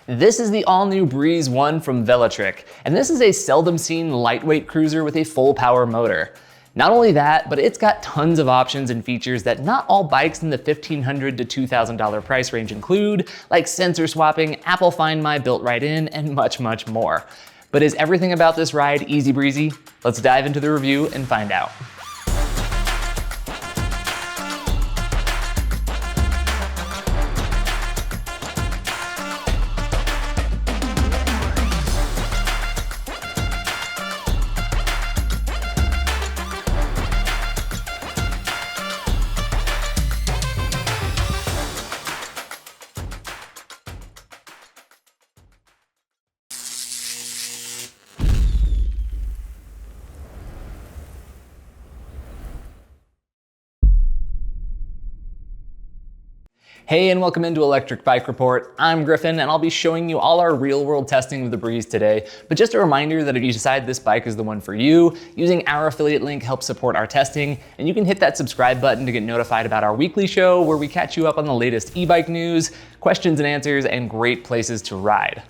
This is the all-new Breeze 1 from Velotric, and this is a seldom-seen lightweight cruiser with a full-power motor. Not only that, but it's got tons of options and features that not all bikes in the $1,500 to $2,000 price range include, like sensor swapping, Apple Find My built right in, and much, much more. But is everything about this ride easy breezy? Let's dive into the review and find out. Hey, and welcome into Electric Bike Report. I'm Griffin, and I'll be showing you all our real-world testing of the Breeze today. But just a reminder that if you decide this bike is the one for you, using our affiliate link helps support our testing, and you can hit that subscribe button to get notified about our weekly show where we catch you up on the latest e-bike news, questions and answers, and great places to ride.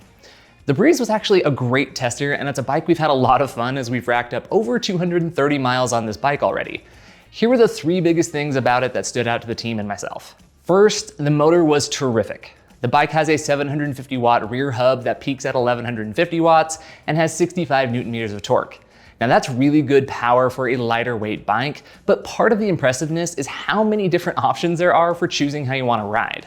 The Breeze was actually a great tester, and it's a bike we've had a lot of fun as we've racked up over 230 miles on this bike already. Here were the three biggest things about it that stood out to the team and myself. First, the motor was terrific. The bike has a 750 watt rear hub that peaks at 1150 watts and has 65 Newton meters of torque. Now that's really good power for a lighter weight bike, but part of the impressiveness is how many different options there are for choosing how you want to ride.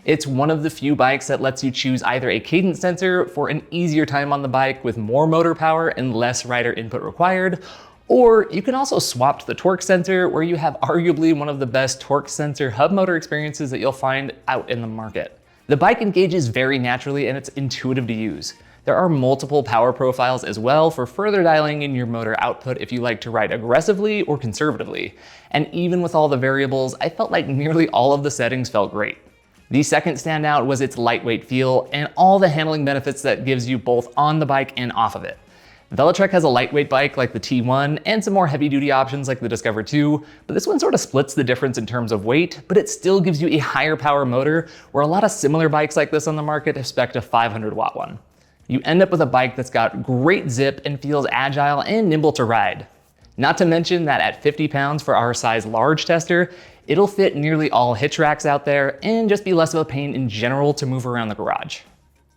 It's one of the few bikes that lets you choose either a cadence sensor for an easier time on the bike with more motor power and less rider input required, or you can also swap to the torque sensor where you have arguably one of the best torque sensor hub motor experiences that you'll find out in the market. The bike engages very naturally and it's intuitive to use. There are multiple power profiles as well for further dialing in your motor output if you like to ride aggressively or conservatively. And even with all the variables, I felt like nearly all of the settings felt great. The second standout was its lightweight feel and all the handling benefits that gives you both on the bike and off of it. Velotric has a lightweight bike like the T1 and some more heavy-duty options like the Discover 2, but this one sort of splits the difference in terms of weight, but it still gives you a higher power motor where a lot of similar bikes like this on the market expect a 500 watt one. You end up with a bike that's got great zip and feels agile and nimble to ride. Not to mention that at 50 pounds for our size large tester, it'll fit nearly all hitch racks out there and just be less of a pain in general to move around the garage.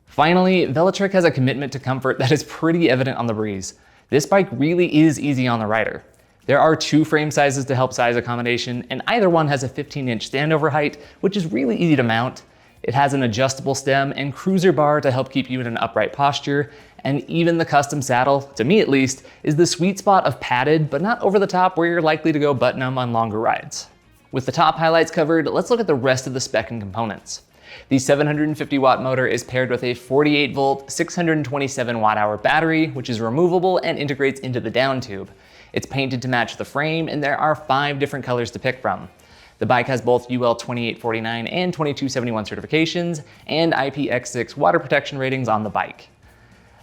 Finally, Velotric has a commitment to comfort that is pretty evident on the Breeze. This bike really is easy on the rider. There are two frame sizes to help size accommodation, and either one has a 15-inch standover height, which is really easy to mount. It has an adjustable stem and cruiser bar to help keep you in an upright posture, and even the custom saddle, to me at least, is the sweet spot of padded, but not over the top where you're likely to go button-up on longer rides. With the top highlights covered, let's look at the rest of the spec and components. The 750 watt motor is paired with a 48 volt, 627 watt hour battery, which is removable and integrates into the down tube. It's painted to match the frame, and there are 5 different colors to pick from. The bike has both UL 2849 and 2271 certifications and IPX6 water protection ratings on the bike.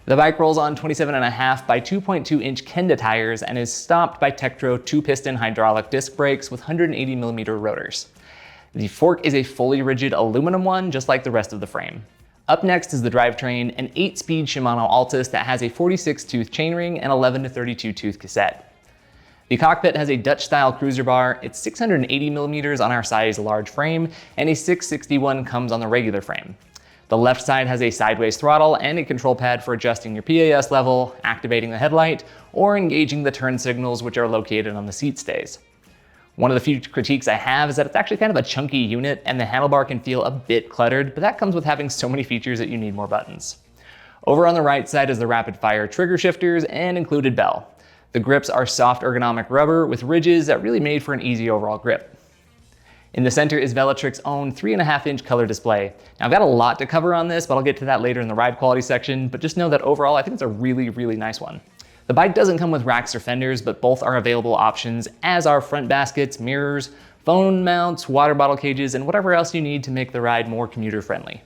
The bike rolls on 27.5 by 2.2 inch Kenda tires and is stopped by Tektro 2-piston hydraulic disc brakes with 180mm rotors. The fork is a fully rigid aluminum one, just like the rest of the frame. Up next is the drivetrain, an 8-speed Shimano Altus that has a 46-tooth chainring and 11 to 32-tooth cassette. The cockpit has a Dutch-style cruiser bar, it's 680mm on our size large frame, and a 661 comes on the regular frame. The left side has a sideways throttle and a control pad for adjusting your PAS level, activating the headlight, or engaging the turn signals which are located on the seat stays. One of the few critiques I have is that it's actually kind of a chunky unit and the handlebar can feel a bit cluttered, but that comes with having so many features that you need more buttons. Over on the right side is the rapid fire trigger shifters and included bell. The grips are soft ergonomic rubber with ridges that really made for an easy overall grip. In the center is Velotric's own 3.5-inch color display. Now I've got a lot to cover on this, but I'll get to that later in the ride quality section, but just know that overall I think it's a really, really nice one. The bike doesn't come with racks or fenders, but both are available options, as are front baskets, mirrors, phone mounts, water bottle cages, and whatever else you need to make the ride more commuter friendly.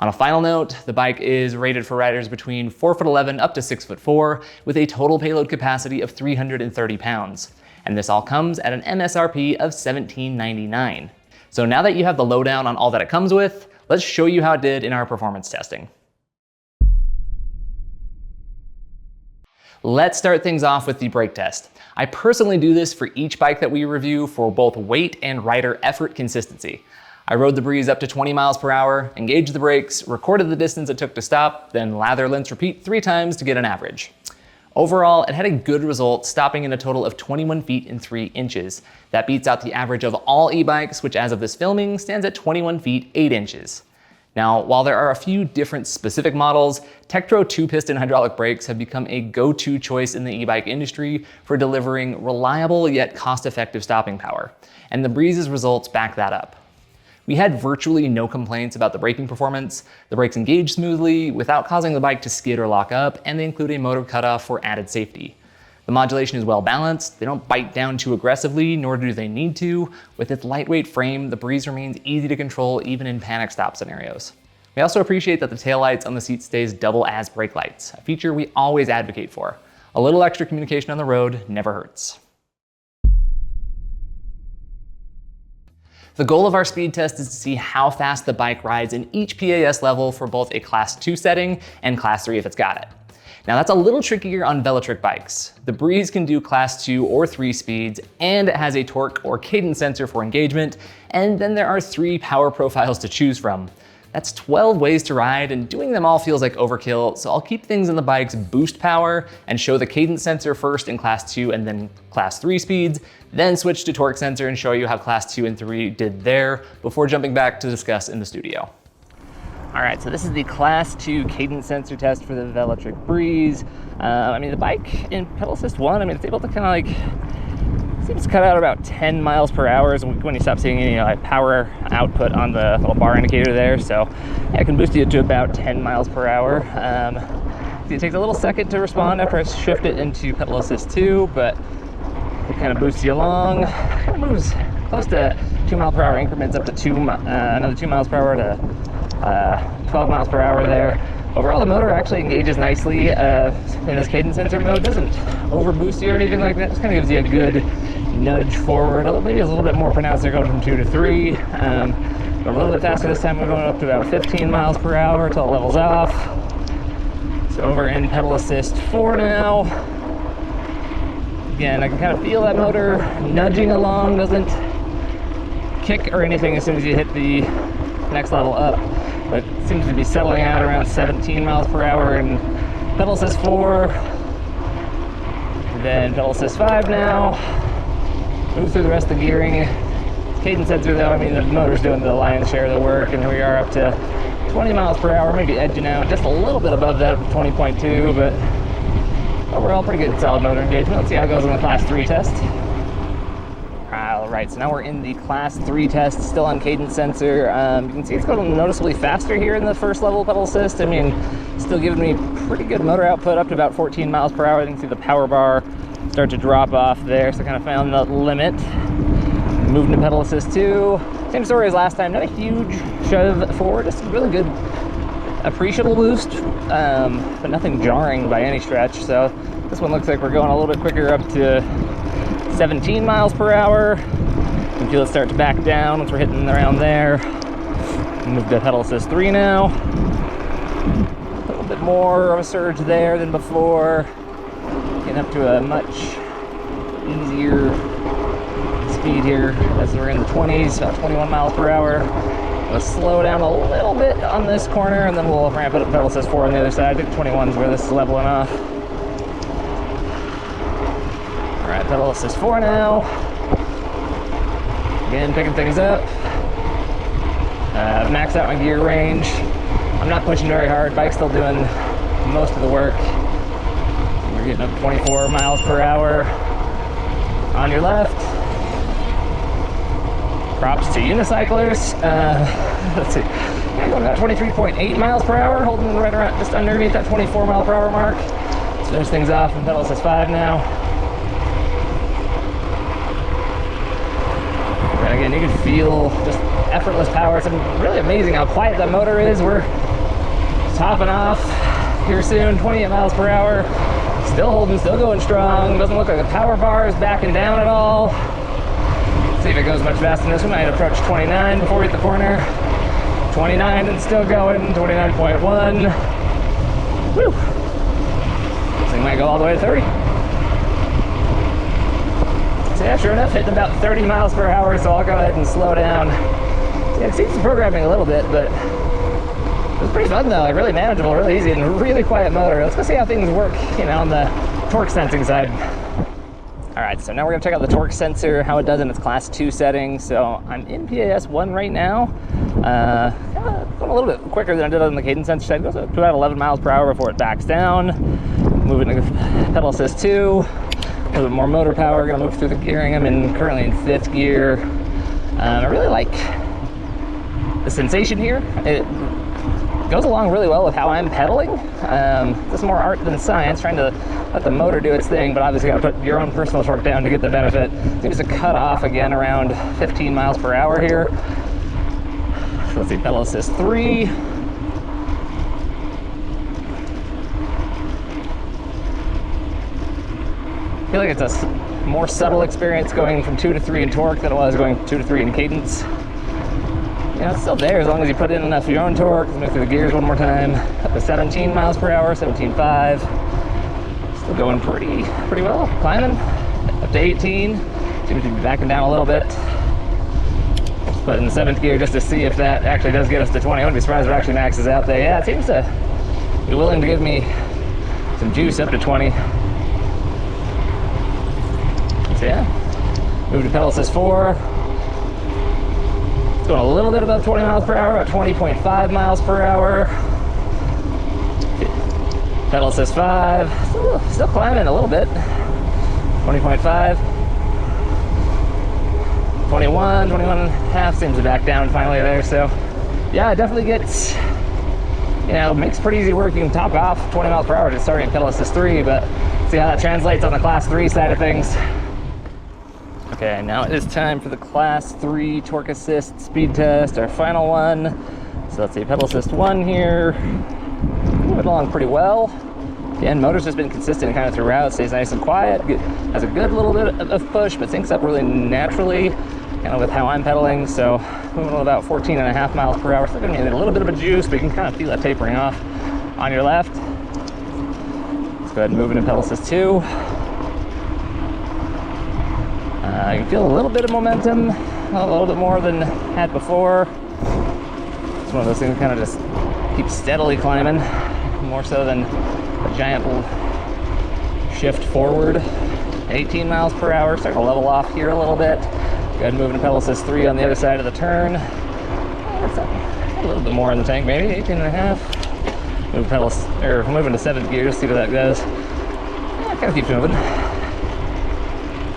On a final note, the bike is rated for riders between 4'11" up to 6'4", with a total payload capacity of 330 pounds. And this all comes at an MSRP of $17.99. So now that you have the lowdown on all that it comes with, let's show you how it did in our performance testing. Let's start things off with the brake test. I personally do this for each bike that we review for both weight and rider effort consistency. I rode the Breeze up to 20 miles per hour, engaged the brakes, recorded the distance it took to stop, then lather, rinse, repeat 3 times to get an average. Overall, it had a good result, stopping in a total of 21 feet and 3 inches. That beats out the average of all e-bikes, which as of this filming stands at 21 feet 8 inches. Now, while there are a few different specific models, Tektro 2-piston hydraulic brakes have become a go-to choice in the e-bike industry for delivering reliable yet cost-effective stopping power, and the Breeze's results back that up. We had virtually no complaints about the braking performance. The brakes engage smoothly without causing the bike to skid or lock up, and they include a motor cutoff for added safety. The modulation is well balanced. They don't bite down too aggressively, nor do they need to. With its lightweight frame, the Breeze remains easy to control even in panic stop scenarios. We also appreciate that the taillights on the seat stays double as brake lights, a feature we always advocate for. A little extra communication on the road never hurts. The goal of our speed test is to see how fast the bike rides in each PAS level for both a Class 2 setting and Class 3 if it's got it. Now that's a little trickier on Velotric bikes. The Breeze can do Class 2 or 3 speeds, and it has a torque or cadence sensor for engagement, and then there are 3 power profiles to choose from. That's 12 ways to ride, and doing them all feels like overkill, so I'll keep things in the bike's boost power and show the cadence sensor first in Class 2 and then Class 3 speeds, then switch to torque sensor and show you how Class 2 and 3 did there before jumping back to discuss in the studio. All right, so this is the Class 2 cadence sensor test for the Velotric Breeze. The bike in pedal assist 1, it's able to kind of seems to cut out about 10 miles per hour when you stop seeing any power output on the little bar indicator there. So yeah, it can boost you to about 10 miles per hour. It takes a little second to respond after I shift it into pedal assist 2, but it kind of boosts you along. It moves close to 2 mile per hour increments up to another 2 miles per hour to 12 miles per hour there. Overall, the motor actually engages nicely in this cadence sensor mode. Doesn't over boost you or anything like that. Just kind of gives you a good nudge forward. Maybe it's a little bit more pronounced there, going from 2 to 3. A little bit faster this time. We're going up to about 15 miles per hour until it levels off. So over in pedal assist 4 now. Again, I can kind of feel that motor nudging along. Doesn't kick or anything as soon as you hit the next level up, but it seems to be settling out around 17 miles per hour in pedal assist 4. Then pedal assist 5 now. Move through the rest of the gearing. Cadence sensor though, the motor's doing the lion's share of the work, and here we are up to 20 miles per hour, maybe edging out just a little bit above that 20.2, but overall pretty good solid motor engagement. Let's see how it goes on the Class 3 test. All right, so now we're in the Class 3 test, still on cadence sensor. You can see it's going noticeably faster here in the first level pedal assist. Still giving me pretty good motor output up to about 14 miles per hour. You can see the power bar start to drop off there, so I kind of found the limit. Moving to pedal assist 2. Same story as last time, not a huge shove forward, just a really good appreciable boost, but nothing jarring by any stretch. So this one looks like we're going a little bit quicker, up to 17 miles per hour. You can feel it start to back down once we're hitting around there. Move to pedal assist 3 now. A little bit more of a surge there than before. Getting up to a much easier speed here as we're in the 20s, about 21 miles per hour. We'll slow down a little bit on this corner, and then we'll ramp it up to pedal assist 4 on the other side. I think 21 is where this is leveling off. All right, pedal assist 4 now. Again, picking things up. Max out my gear range. I'm not pushing very hard. Bike's still doing most of the work. We're getting up 24 miles per hour on your left. Props to unicyclers. Let's see. I'm going about 23.8 miles per hour, holding right around just underneath that 24 mile per hour mark. Let's finish things off in pedal assist 5 now. And again, you can feel just effortless power. It's really amazing how quiet that motor is. We're topping off here soon, 28 miles per hour. Still holding, still going strong. Doesn't look like the power bar is backing down at all. Let's see if it goes much faster than this. We might approach 29 before we hit the corner. 29 and still going, 29.1. Woo! This thing might go all the way to 30. So yeah, sure enough, hitting about 30 miles per hour, so I'll go ahead and slow down. So yeah, it seems programming a little bit, but it was pretty fun though, like really manageable, really easy, and a really quiet motor. Let's go see how things work, you know, on the torque sensing side. All right, so now we're gonna check out the torque sensor, how it does in its class 2 setting. So I'm in PAS 1 right now. Going a little bit quicker than I did on the cadence sensor side. It goes up to about 11 miles per hour before it backs down. Moving to pedal assist 2, a little bit more motor power, gonna move through the gearing. I'm currently in 5th gear. I really like the sensation here. It goes along really well with how I'm pedaling. This is more art than science, trying to let the motor do its thing, but obviously you gotta put your own personal torque down to get the benefit. Seems to cut off again around 15 miles per hour here. So let's see, pedal assist 3. I feel like it's a more subtle experience going from 2 to 3 in torque than it was going 2 to 3 in cadence. You know, it's still there as long as you put in enough of your own torque. Let's move through the gears one more time. Up to 17 miles per hour, 17.5. Still going pretty well. Climbing up to 18. Seems to be backing down a little bit. Put in the 7th gear just to see if that actually does get us to 20. I wouldn't be surprised if it actually maxes out there. Yeah, it seems to be willing to give me some juice up to 20. So yeah, move to pedal assist 4. Going a little bit above 20 miles per hour, about 20.5 miles per hour. Pedal assist 5, still climbing a little bit. 20.5. 21 and a half, seems to back down finally there. So yeah, it definitely gets, you know, makes pretty easy work. You can top off 20 miles per hour just starting at pedal assist 3, but see how that translates on the class 3 side of things. Okay, now it is time for the class 3 torque assist speed test, our final one. So let's see, pedal assist 1 here. Moving along pretty well. Again, motor's just been consistent kind of throughout, stays nice and quiet, has a good little bit of push, but syncs up really naturally, kind of with how I'm pedaling. So moving at about 14.5 miles per hour. Still gonna need a little bit of a juice, but you can kind of feel that tapering off on your left. Let's go ahead and move into pedal assist 2. You can feel a little bit of momentum, a little bit more than had before. It's one of those things that kind of just keep steadily climbing, more so than a giant shift forward. 18 miles per hour, starting to level off here a little bit. Go ahead and move into pedal assist 3 on the other side of the turn. That's a little bit more in the tank, maybe 18.5. Move into 7th gear, just see what that does. Yeah, it kind of keeps moving.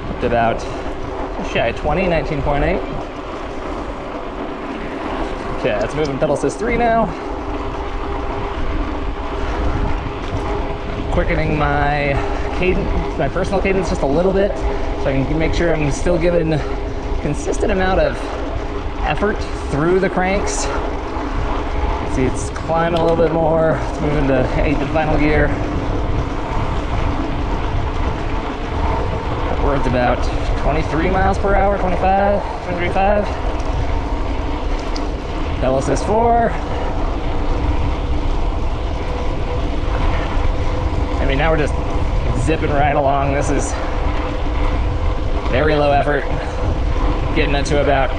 Up to about shy of 20, 19.8. Okay, let's move in pedal assist 3 now. I'm quickening my cadence, my personal cadence just a little bit, so I can make sure I'm still giving consistent amount of effort through the cranks. See, it's climbing a little bit more. Let's move into 8th and final gear. Upwards about 23 miles per hour, 25, 23.5. Pedal assist 4. I mean, now we're just zipping right along. This is very low effort. Getting it to about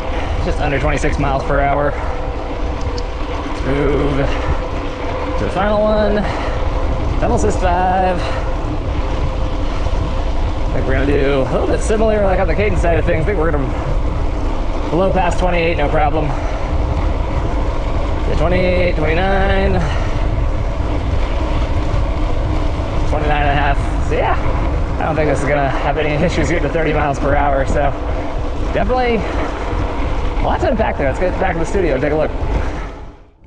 just under 26 miles per hour. Let's move to the final one. Pedal assist 5. I think we're gonna do a little bit similar like on the cadence side of things. I think we're gonna blow past 28, no problem. 28, 29, 29.5. So yeah, I don't think this is gonna have any issues getting to 30 miles per hour. So definitely a lot to unpack there. Let's get back to the studio and take a look.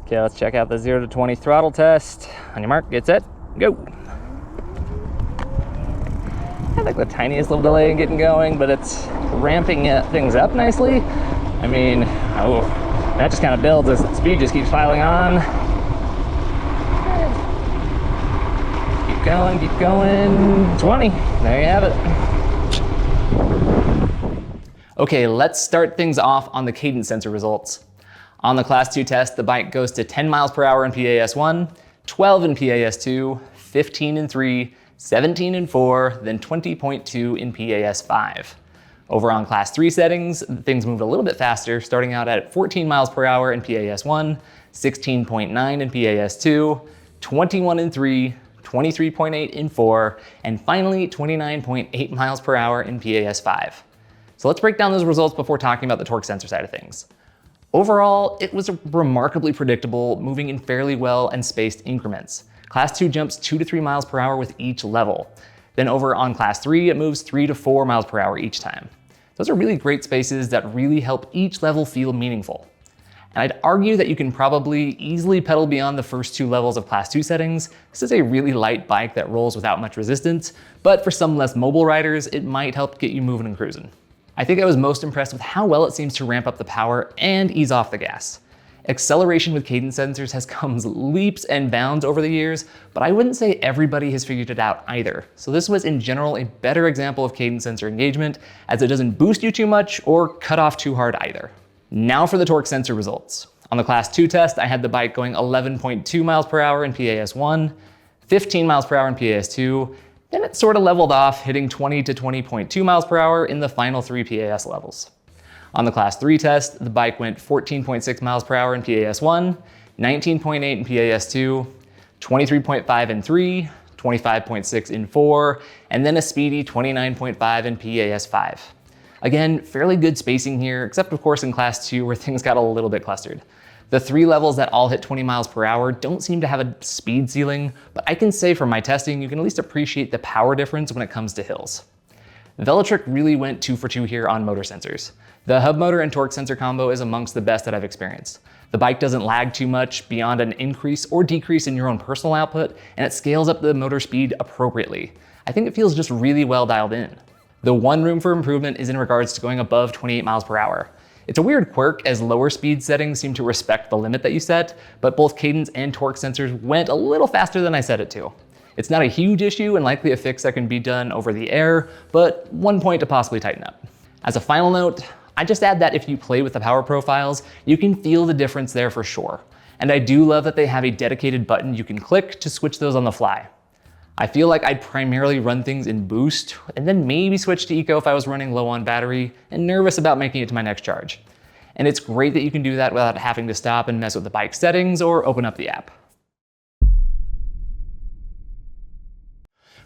Okay, let's check out the 0 to 20 throttle test. On your mark, get set, go. I have like the tiniest little delay in getting going, but it's ramping things up nicely. I mean, that just kind of builds as the speed just keeps piling on. Keep going. 20. There you have it. Okay, let's start things off on the cadence sensor results. On the class 2 test, the bike goes to 10 miles per hour in PAS 1, 12 in PAS 2, 15 in 3, 17 in 4, then 20.2 in PAS 5. Over on class 3 settings, things moved a little bit faster, starting out at 14 miles per hour in PAS 1, 16.9 in PAS 2, 21 in 3, 23.8 in 4, and finally 29.8 miles per hour in PAS 5. So let's break down those results before talking about the torque sensor side of things. Overall, it was remarkably predictable, moving in fairly well and spaced increments. Class 2 jumps 2 to 3 miles per hour with each level. Then over on class 3, it moves 3 to 4 miles per hour each time. Those are really great spaces that really help each level feel meaningful. And I'd argue that you can probably easily pedal beyond the first 2 levels of class 2 settings. This is a really light bike that rolls without much resistance, but for some less mobile riders, it might help get you moving and cruising. I think I was most impressed with how well it seems to ramp up the power and ease off the gas. Acceleration with cadence sensors has come leaps and bounds over the years, but I wouldn't say everybody has figured it out either. So this was in general a better example of cadence sensor engagement, as it doesn't boost you too much or cut off too hard either. Now for the torque sensor results. On the class 2 test, I had the bike going 11.2 miles per hour in PAS 1, 15 miles per hour in PAS 2, then it sort of leveled off, hitting 20 to 20.2 miles per hour in the final 3 PAS levels. On the class 3 test, the bike went 14.6 miles per hour in PAS 1, 19.8 in PAS 2, 23.5 in 3, 25.6 in 4, and then a speedy 29.5 in PAS 5. Again, fairly good spacing here, except of course in class 2 where things got a little bit clustered. The 3 levels that all hit 20 miles per hour don't seem to have a speed ceiling, but I can say from my testing, you can at least appreciate the power difference when it comes to hills. Velotric really went 2 for 2 here on motor sensors. The hub motor and torque sensor combo is amongst the best that I've experienced. The bike doesn't lag too much beyond an increase or decrease in your own personal output, and it scales up the motor speed appropriately. I think it feels just really well dialed in. The one room for improvement is in regards to going above 28 miles per hour. It's a weird quirk as lower speed settings seem to respect the limit that you set, but both cadence and torque sensors went a little faster than I set it to. It's not a huge issue and likely a fix that can be done over the air, but one point to possibly tighten up. As a final note, I just add that if you play with the power profiles, you can feel the difference there for sure. And I do love that they have a dedicated button you can click to switch those on the fly. I feel like I'd primarily run things in boost and then maybe switch to eco if I was running low on battery and nervous about making it to my next charge. And it's great that you can do that without having to stop and mess with the bike settings or open up the app.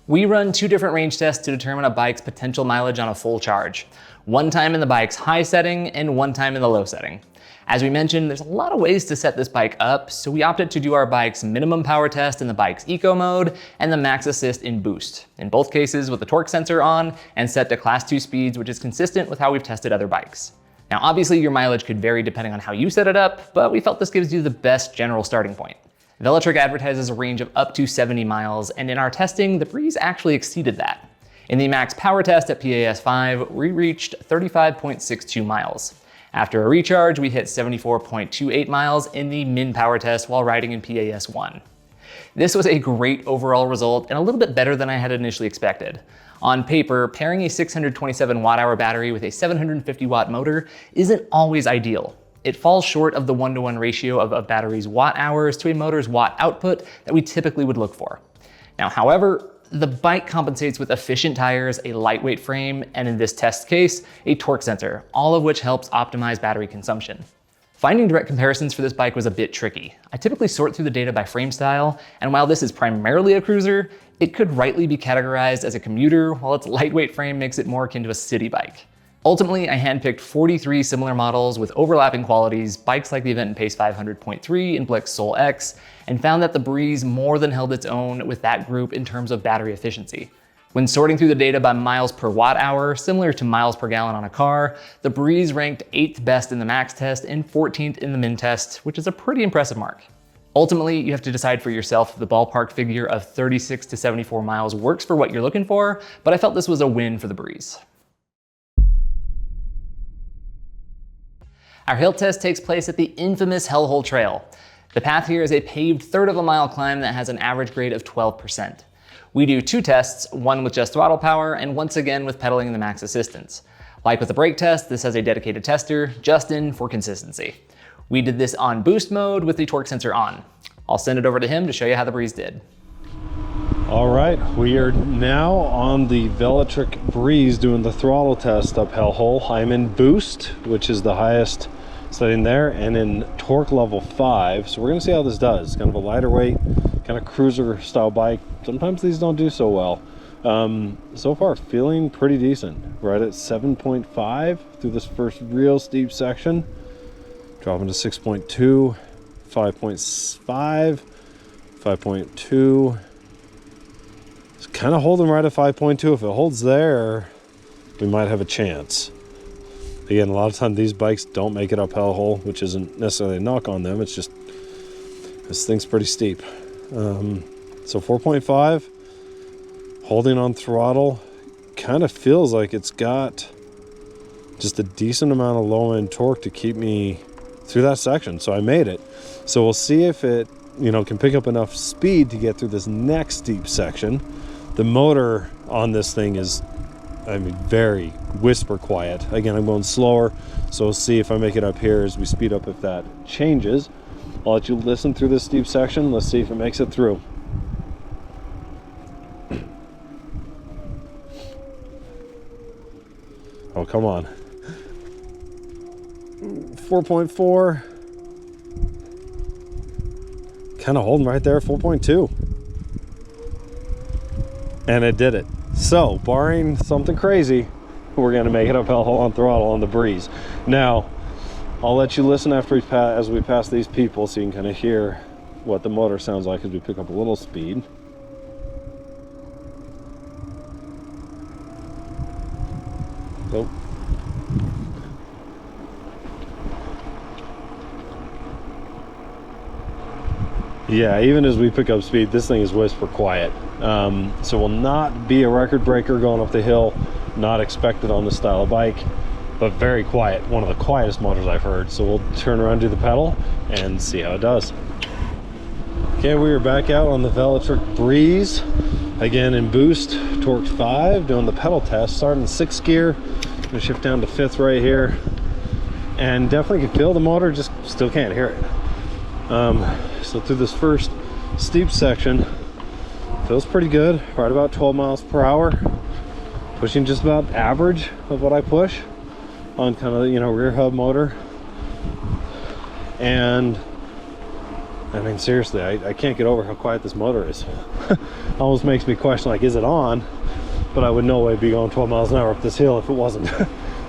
We run 2 different range tests to determine a bike's potential mileage on a full charge. One time in the bike's high setting and one time in the low setting. As we mentioned, there's a lot of ways to set this bike up, so we opted to do our bike's minimum power test in the bike's eco mode and the max assist in boost. In both cases with the torque sensor on and set to class 2 speeds, which is consistent with how we've tested other bikes. Now obviously your mileage could vary depending on how you set it up, but we felt this gives you the best general starting point. Velotric advertises a range of up to 70 miles, and in our testing, the Breeze actually exceeded that. In the max power test at PAS 5, we reached 35.62 miles. After a recharge, we hit 74.28 miles in the min power test while riding in PAS 1. This was a great overall result and a little bit better than I had initially expected. On paper, pairing a 627 watt-hour battery with a 750 watt motor isn't always ideal. It falls short of the 1-to-1 ratio of a battery's watt hours to a motor's watt output that we typically would look for. Now, however, the bike compensates with efficient tires, a lightweight frame, and in this test case, a torque sensor, all of which helps optimize battery consumption. Finding direct comparisons for this bike was a bit tricky. I typically sort through the data by frame style, and while this is primarily a cruiser, it could rightly be categorized as a commuter, while its lightweight frame makes it more akin to a city bike. Ultimately, I handpicked 43 similar models with overlapping qualities, bikes like the Event and Pace 500.3 and Blick Soul X, and found that the Breeze more than held its own with that group in terms of battery efficiency. When sorting through the data by miles per watt hour, similar to miles per gallon on a car, the Breeze ranked 8th best in the max test and 14th in the min test, which is a pretty impressive mark. Ultimately, you have to decide for yourself if the ballpark figure of 36 to 74 miles works for what you're looking for, but I felt this was a win for the Breeze. Our hill test takes place at the infamous Hellhole Trail. The path here is a paved 1/3 of a mile climb that has an average grade of 12%. We do 2 tests, one with just throttle power and once again with pedaling in the max assistance. Like with the brake test, this has a dedicated tester, Justin, for consistency. We did this on boost mode with the torque sensor on. I'll send it over to him to show you how the Breeze did. All right, we are now on the Velotric Breeze doing the throttle test up hellhole. I'm in boost, which is the highest setting there, and in torque level 5. So we're gonna see how this does. Kind of a lighter weight, kind of cruiser style bike. Sometimes these don't do so well. So far feeling pretty decent. Right at 7.5 through this first real steep section. Dropping to 6.2, 5.5, 5.2. It's kind of holding right at 5.2. If it holds there, we might have a chance. Again, a lot of times these bikes don't make it up hellhole, which isn't necessarily a knock on them. It's just, this thing's pretty steep. So 4.5, holding on throttle, kind of feels like it's got just a decent amount of low end torque to keep me through that section. So I made it. So we'll see if it, can pick up enough speed to get through this next steep section. The motor on this thing is, very whisper quiet. Again, I'm going slower, so we'll see if I make it up here as we speed up, if that changes. I'll let you listen through this steep section. Let's see if it makes it through. Oh, come on. 4.4. Kind of holding right there, 4.2. And it did it. So, barring something crazy, we're gonna make it up hellhole on throttle on the Breeze. Now, I'll let you listen after as we pass these people, so you can kind of hear what the motor sounds like as we pick up a little speed. Oh. Yeah, even as we pick up speed, this thing is whisper quiet. So will not be a record breaker going up the hill, not expected on this style of bike, but very quiet. One of the quietest motors I've heard. So we'll turn around, do the pedal, and see how it does. Okay, we are back out on the Velotric Breeze, again in boost, torque 5, doing the pedal test, starting in 6th gear, gonna shift down to 5th right here, and definitely can feel the motor, just still can't hear it. So through this first steep section, feels pretty good, right about 12 miles per hour, pushing just about average of what I push on kind of, rear hub motor. And seriously, I can't get over how quiet this motor is. Almost makes me question, like, is it on? But I would no way be going 12 miles an hour up this hill if it wasn't.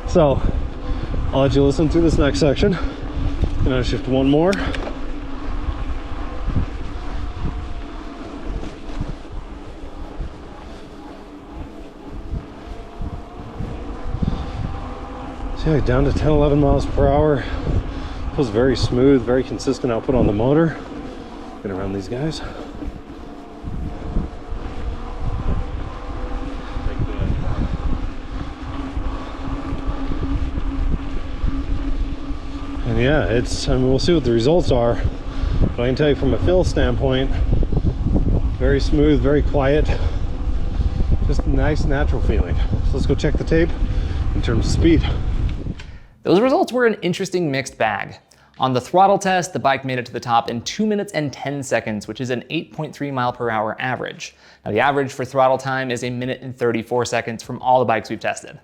So I'll let you listen through this next section, and I'll shift one more. So yeah, down to 10, 11 miles per hour. Feels very smooth, very consistent output on the motor. Get around these guys. And yeah, we'll see what the results are. But I can tell you from a feel standpoint, very smooth, very quiet. Just a nice, natural feeling. So let's go check the tape in terms of speed. Those results were an interesting mixed bag. On the throttle test, the bike made it to the top in 2 minutes and 10 seconds, which is an 8.3 mile per hour average. Now the average for throttle time is 1 minute and 34 seconds from all the bikes we've tested.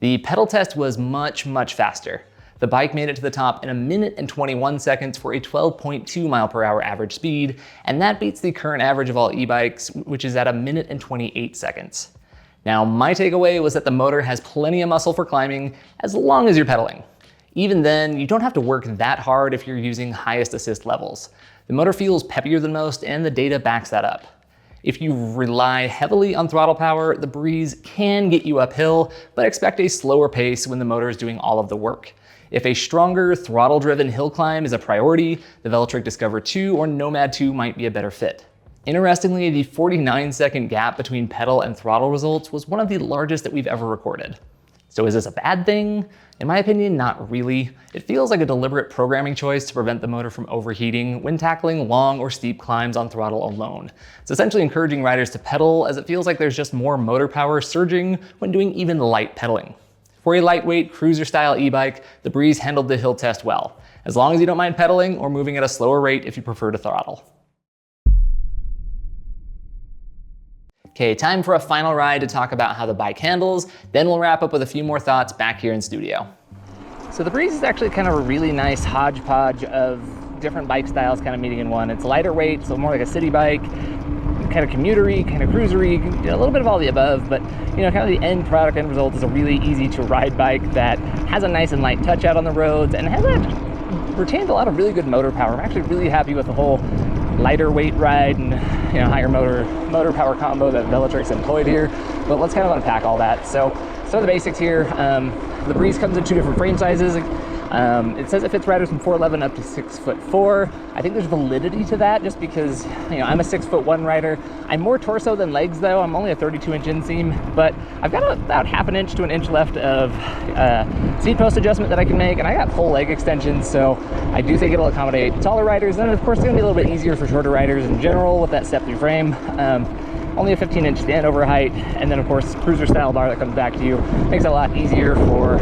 The pedal test was much, much faster. The bike made it to the top in 1 minute and 21 seconds for a 12.2 mile per hour average speed, and that beats the current average of all e-bikes, which is at 1 minute and 28 seconds. Now, my takeaway was that the motor has plenty of muscle for climbing as long as you're pedaling. Even then, you don't have to work that hard if you're using highest assist levels. The motor feels peppier than most, and the data backs that up. If you rely heavily on throttle power, the Breeze can get you uphill, but expect a slower pace when the motor is doing all of the work. If a stronger, throttle-driven hill climb is a priority, the Velotric Discover 2 or Nomad 2 might be a better fit. Interestingly, the 49-second gap between pedal and throttle results was one of the largest that we've ever recorded. So is this a bad thing? In my opinion, not really. It feels like a deliberate programming choice to prevent the motor from overheating when tackling long or steep climbs on throttle alone. It's essentially encouraging riders to pedal, as it feels like there's just more motor power surging when doing even light pedaling. For a lightweight, cruiser-style e-bike, the Breeze handled the hill test well, as long as you don't mind pedaling or moving at a slower rate if you prefer to throttle. Okay, time for a final ride to talk about how the bike handles, then we'll wrap up with a few more thoughts back here in studio. So the Breeze is actually kind of a really nice hodgepodge of different bike styles kind of meeting in one. It's lighter weight, so more like a city bike, kind of commutery, kind of cruisery, a little bit of all the above, but kind of the end product, end result is a really easy to ride bike that has a nice and light touch out on the roads and has retained a lot of really good motor power. I'm actually really happy with the whole lighter weight ride and higher motor power combo that Velotric's employed here. But let's kind of unpack all that. So the basics here. The Breeze comes in 2 different frame sizes. It says it fits riders from 4'11" up to 6'4". I think there's validity to that just because I'm a 6'1" rider. I'm more torso than legs though. I'm only a 32-inch inseam, but I've got about half an inch to an inch left of seat post adjustment that I can make, and I got full leg extensions, so I do think it'll accommodate taller riders. And then of course it's gonna be a little bit easier for shorter riders in general with that step-through frame. Only a 15-inch standover height, and then of course cruiser style bar that comes back to you makes it a lot easier for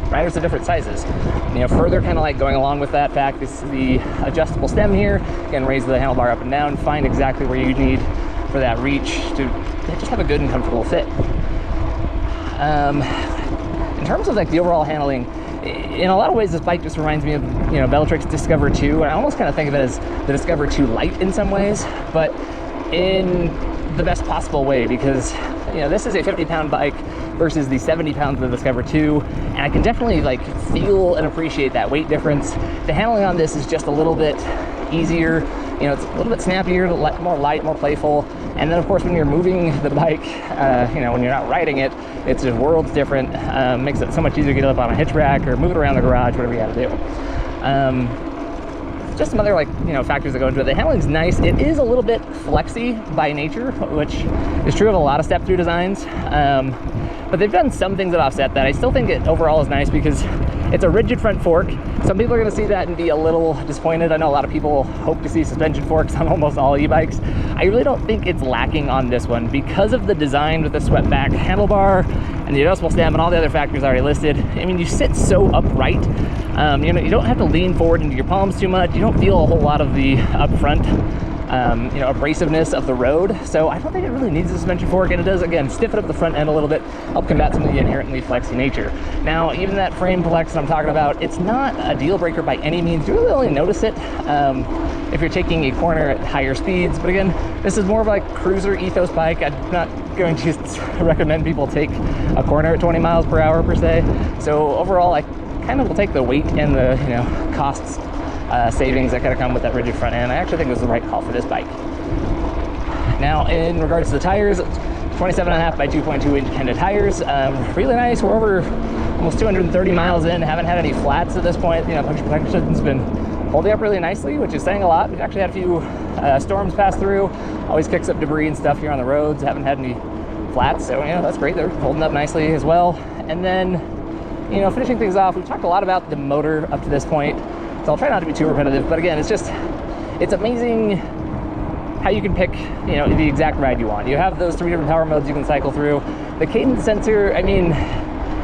riders of different sizes. Further kind of like going along with that fact is the adjustable stem here. You can raise the handlebar up and down, find exactly where you need for that reach to just have a good and comfortable fit. In terms of like the overall handling, in a lot of ways this bike just reminds me of Velotric's Discover 2, and I almost kind of think of it as the Discover 2 Lite in some ways, but in the best possible way, because this is a 50-pound bike versus the 70 pounds of the Discover 2, and I can definitely like feel and appreciate that weight difference. The handling on this is just a little bit easier. It's a little bit snappier, more light, more playful. And then of course when you're moving the bike, when you're not riding it, it's just worlds different. Makes it so much easier to get up on a hitch rack or move it around the garage, whatever you gotta do. Just some other factors that go into it. The handling's nice. It is a little bit flexy by nature, which is true of a lot of step-through designs. But they've done some things that offset that. I still think it overall is nice because it's a rigid front fork. Some people are gonna see that and be a little disappointed. I know a lot of people hope to see suspension forks on almost all e-bikes. I really don't think it's lacking on this one because of the design with the swept back handlebar and the adjustable stem and all the other factors already listed. I mean, you sit so upright. You don't have to lean forward into your palms too much. You don't feel a whole lot of the upfront abrasiveness of the road. So I don't think it really needs a suspension fork, and it does, again, stiffen up the front end a little bit, help combat some of the inherently flexy nature. Now, even that frame flex that I'm talking about, it's not a deal breaker by any means. You really only notice it if you're taking a corner at higher speeds. But again, this is more of like cruiser ethos bike. I'm not going to recommend people take a corner at 20 miles per hour per se. So overall, I kind of will take the weight and the costs savings that kind of come with that rigid front end. I actually think it was the right call for this bike. Now, in regards to the tires, 27.5 by 2.2 inch Kenda tires, really nice. We're over almost 230 miles in, haven't had any flats at this point. Puncture protection's been holding up really nicely, which is saying a lot. We've actually had a few storms pass through, always kicks up debris and stuff here on the roads, haven't had any flats, so that's great. They're holding up nicely as well. And then, finishing things off, we've talked a lot about the motor up to this point, so I'll try not to be too repetitive, but again, it's amazing how you can pick, the exact ride you want. You have those 3 different power modes you can cycle through. The cadence sensor, I mean,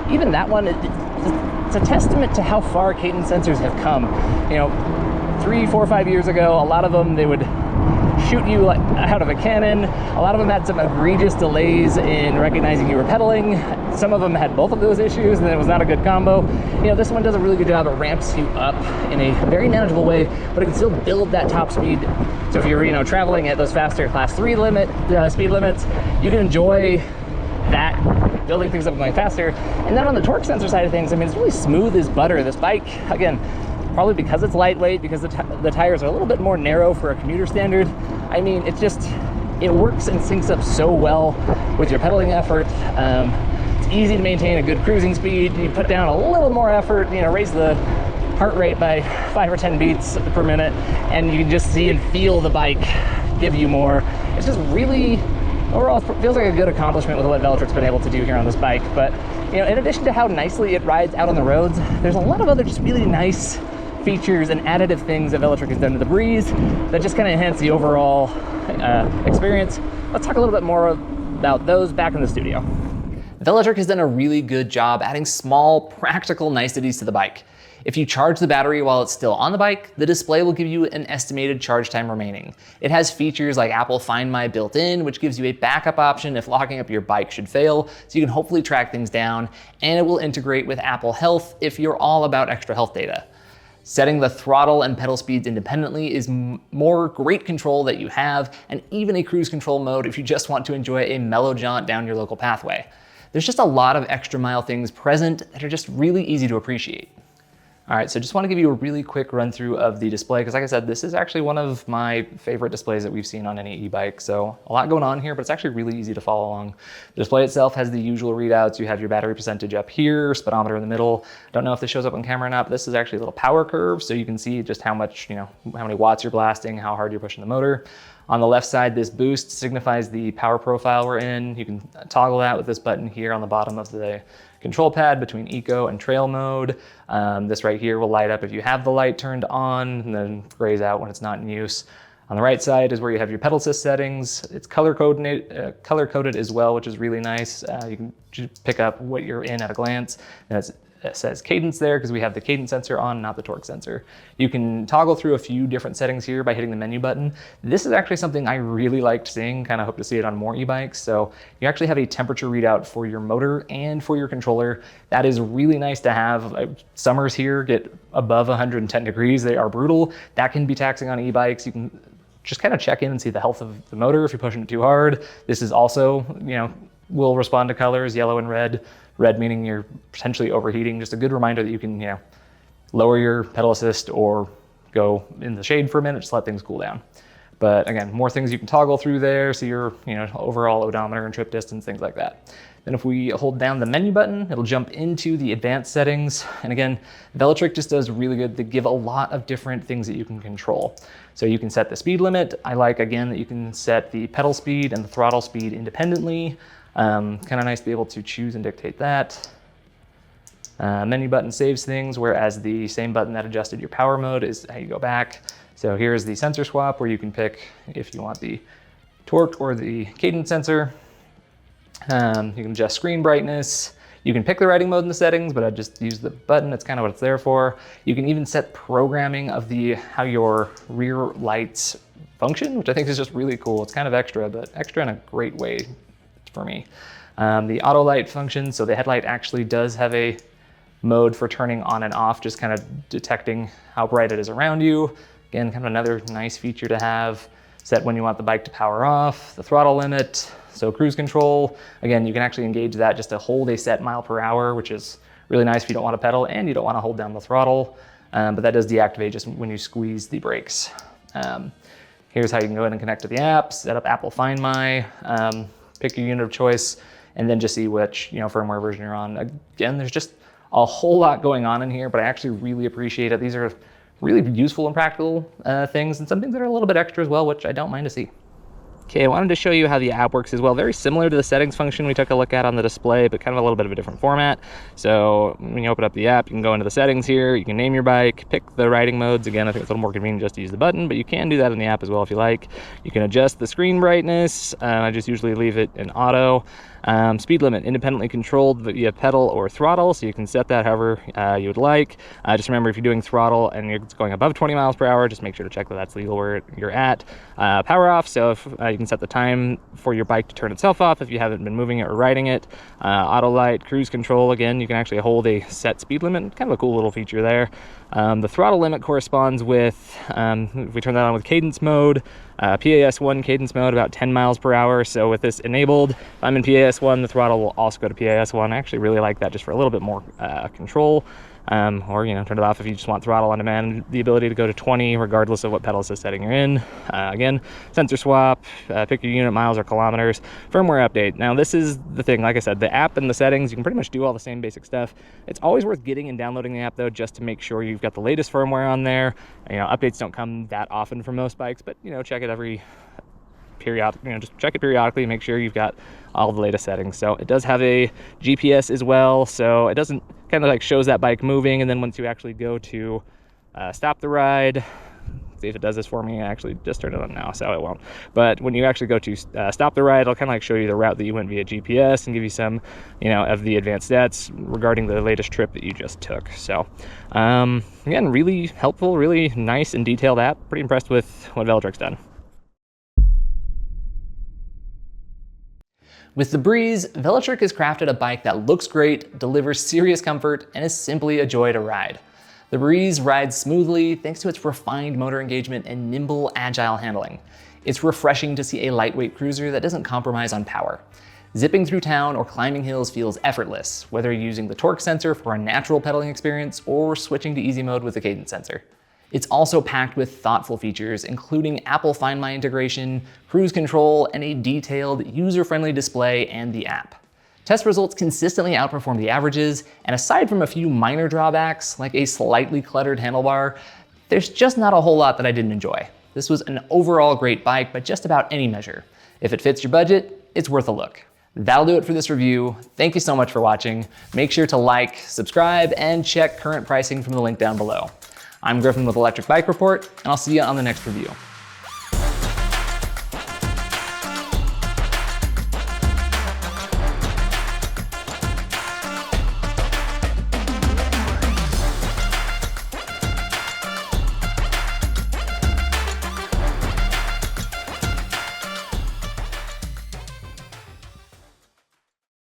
even that one, it's a testament to how far cadence sensors have come. 3, 4, 5 years ago, a lot of them, they would shoot you out of a cannon. A lot of them had some egregious delays in recognizing you were pedaling. Some of them had both of those issues, and it was not a good combo. This one does a really good job. It ramps you up in a very manageable way, but it can still build that top speed. So if you're traveling at those faster class 3 speed limits, you can enjoy that, building things up going faster. And then on the torque sensor side of things, I mean, it's really smooth as butter. This bike, again, probably because it's lightweight, because the tires are a little bit more narrow for a commuter standard. I mean, it works and syncs up so well with your pedaling effort. It's easy to maintain a good cruising speed. You put down a little more effort, raise the heart rate by 5 or 10 beats per minute, and you can just see and feel the bike give you more. It's just really, overall, it feels like a good accomplishment with what Velotric's been able to do here on this bike. But, in addition to how nicely it rides out on the roads, there's a lot of other just really nice features and additive things that Velotric has done to the Breeze that just kind of enhance the overall experience. Let's talk a little bit more about those back in the studio. Velotric has done a really good job adding small, practical niceties to the bike. If you charge the battery while it's still on the bike, the display will give you an estimated charge time remaining. It has features like Apple Find My built in, which gives you a backup option if locking up your bike should fail, so you can hopefully track things down, and it will integrate with Apple Health if you're all about extra health data. Setting the throttle and pedal speeds independently is more great control that you have, and even a cruise control mode if you just want to enjoy a mellow jaunt down your local pathway. There's just a lot of extra mile things present that are just really easy to appreciate. All right, so just want to give you a really quick run through of the display, because like I said, this is actually one of my favorite displays that we've seen on any e-bike. So a lot going on here, but it's actually really easy to follow along. The display itself has the usual readouts. You have your battery percentage up here, speedometer in the middle. Don't know if this shows up on camera or not, but this is actually a little power curve. So you can see just how much, how many watts you're blasting, how hard you're pushing the motor. On the left side, this boost signifies the power profile we're in. You can toggle that with this button here on the bottom of the control pad between eco and trail mode. This right here will light up if you have the light turned on, and then grays out when it's not in use. On the right side is where you have your pedal assist settings. It's color-coded as well, which is really nice. You can just pick up what you're in at a glance. And it says cadence there because we have the cadence sensor on, not the torque sensor. You can toggle through a few different settings here by hitting the menu button. This is actually something I really liked seeing, kind of hope to see it on more e-bikes. So you actually have a temperature readout for your motor and for your controller. That is really nice to have. Summers here get above 110 degrees. They are brutal. That can be taxing on e-bikes. You can just kind of check in and see the health of the motor if you're pushing it too hard. This is also, will respond to colors, yellow and red. Red meaning you're potentially overheating. Just a good reminder that you can, lower your pedal assist or go in the shade for a minute, just let things cool down. But again, more things you can toggle through there. So your, overall odometer and trip distance, things like that. Then if we hold down the menu button, it'll jump into the advanced settings. And again, Velotric just does really good. They give a lot of different things that you can control. So you can set the speed limit. I like, again, that you can set the pedal speed and the throttle speed independently. Kind of nice to be able to choose and dictate that. Menu button saves things, whereas the same button that adjusted your power mode is how you go back. So here's the sensor swap where you can pick if you want the torque or the cadence sensor. You can adjust screen brightness. You can pick the riding mode in the settings, but I just use the button. That's kind of what it's there for. You can even set programming of how your rear lights function, which I think is just really cool. It's kind of extra, but extra in a great way for me. The auto light function, so the headlight actually does have a mode for turning on and off, just kind of detecting how bright it is around you. Again, kind of another nice feature to have. Set when you want the bike to power off, the throttle limit, so cruise control. Again, you can actually engage that just to hold a set mile per hour, which is really nice if you don't want to pedal and you don't want to hold down the throttle. But that does deactivate just when you squeeze the brakes. Here's how you can go ahead and connect to the app, set up Apple Find My, pick your unit of choice, and then just see which firmware version you're on. Again, there's just a whole lot going on in here, but I actually really appreciate it. These are really useful and practical things, and some things that are a little bit extra as well, which I don't mind to see. Okay, I wanted to show you how the app works as well. Very similar to the settings function we took a look at on the display, but kind of a little bit of a different format. So when you open up the app, you can go into the settings here, you can name your bike, pick the riding modes. Again, I think it's a little more convenient just to use the button, but you can do that in the app as well if you like. You can adjust the screen brightness. I just usually leave it in auto. Speed limit, independently controlled via pedal or throttle, so you can set that however you would like. Just remember, if you're doing throttle and you're going above 20 miles per hour, just make sure to check that that's legal where you're at. Power off, so if you can set the time for your bike to turn itself off if you haven't been moving it or riding it. Auto light, cruise control, again, you can actually hold a set speed limit, kind of a cool little feature there. The throttle limit corresponds with, if we turn that on with cadence mode, PAS1 cadence mode, about 10 miles per hour. So with this enabled, if I'm in PAS1, the throttle will also go to PAS1. I actually really like that just for a little bit more control. Or turn it off if you just want throttle on demand, the ability to go to 20 regardless of what pedal assist setting you're in. Again, sensor swap, pick your unit, miles or kilometers, firmware update. Now this is the thing, like I said, the app and the settings, you can pretty much do all the same basic stuff. It's always worth getting and downloading the app though, just to make sure you've got the latest firmware on there. Updates don't come that often for most bikes, but check it every just check it periodically, make sure you've got all the latest settings. So it does have a GPS as well, so it doesn't kind of like shows that bike moving, and then once you actually go to stop the ride, See if it does this for me. I actually just turned it on now, so it won't. But when you actually go to stop the ride, it'll kind of like show you the route that you went via GPS and give you some, of the advanced stats regarding the latest trip that you just took. So again, really helpful, really nice and detailed app. Pretty impressed with what Velotric's done. With the Breeze, Velotric has crafted a bike that looks great, delivers serious comfort, and is simply a joy to ride. The Breeze rides smoothly thanks to its refined motor engagement and nimble, agile handling. It's refreshing to see a lightweight cruiser that doesn't compromise on power. Zipping through town or climbing hills feels effortless, whether you're using the torque sensor for a natural pedaling experience or switching to easy mode with the cadence sensor. It's also packed with thoughtful features, including Apple Find My integration, cruise control, and a detailed, user-friendly display and the app. Test results consistently outperform the averages, and aside from a few minor drawbacks, like a slightly cluttered handlebar, there's just not a whole lot that I didn't enjoy. This was an overall great bike by just about any measure. If it fits your budget, it's worth a look. That'll do it for this review. Thank you so much for watching. Make sure to like, subscribe, and check current pricing from the link down below. I'm Griffin with Electric Bike Report, and I'll see you on the next review.